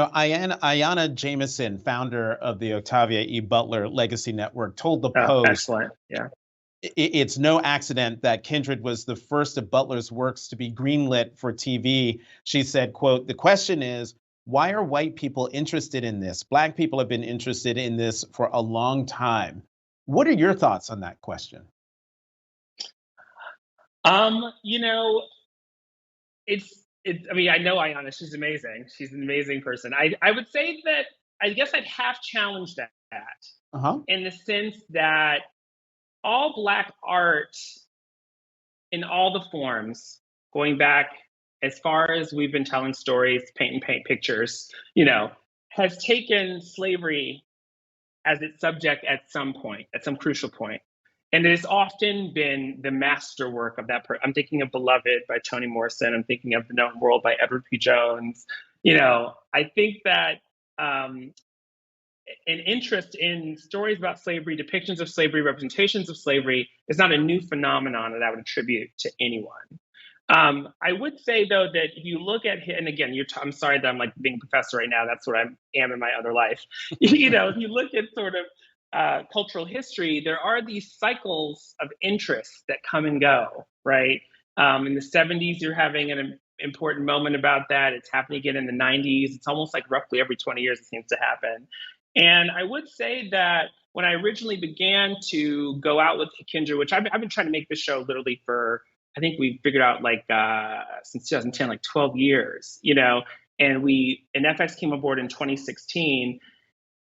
Ayanna Jameson, founder of the Octavia E. Butler Legacy Network, told the Oh, Post, excellent. Yeah. It's no accident that Kindred was the first of Butler's works to be greenlit for TV. She said, quote, the question is, why are white people interested in this? Black people have been interested in this for a long time. What are your thoughts on that question? You know, it's I mean, I know Ayanna, she's amazing. She's an amazing person. I would say that I guess I'd half challenge that Uh-huh. in the sense that all Black art in all the forms, going back as far as we've been telling stories, paint pictures, has taken slavery as its subject at some point, at some crucial point. And it has often been the masterwork of that person. I'm thinking of Beloved by Toni Morrison. I'm thinking of The Known World by Edward P. Jones. I think that an interest in stories about slavery, depictions of slavery, representations of slavery is not a new phenomenon that I would attribute to anyone. I would say, though, that if you look at him, and again, I'm sorry that I'm like being a professor right now. That's what I am in my other life. If you look at sort of cultural history, there are these cycles of interest that come and go, right? In the 70s, you're having an important moment about that. It's happening again in the 90s. It's almost like roughly every 20 years it seems to happen. And I would say that when I originally began to go out with Kindred, which I've been trying to make this show literally for, I think we figured out like since 2010, like 12 years, and FX came aboard in 2016.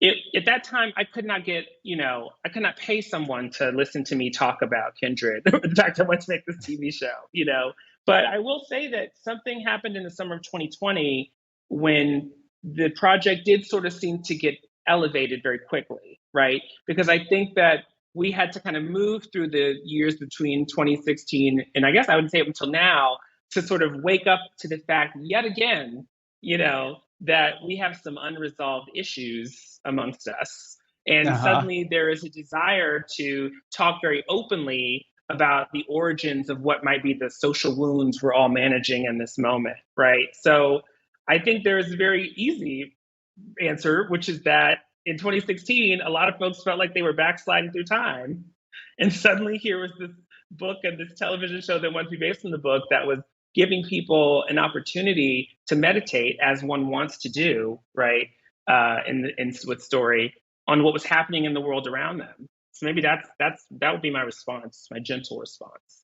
At that time, I could not I could not pay someone to listen to me talk about Kindred. In fact, I wanted to make this TV show. But I will say that something happened in the summer of 2020 when the project did sort of seem to get elevated very quickly, right? Because I think that we had to kind of move through the years between 2016 and I guess I would say up until now to sort of wake up to the fact yet again, that we have some unresolved issues amongst us. And Uh-huh. suddenly there is a desire to talk very openly about the origins of what might be the social wounds we're all managing in this moment, right? So I think there's a very easy answer, which is that in 2016, a lot of folks felt like they were backsliding through time. And suddenly here was this book and this television show that wanted to be based on the book that was giving people an opportunity to meditate as one wants to do, right? With story on what was happening in the world around them. So maybe that would be my response, my gentle response.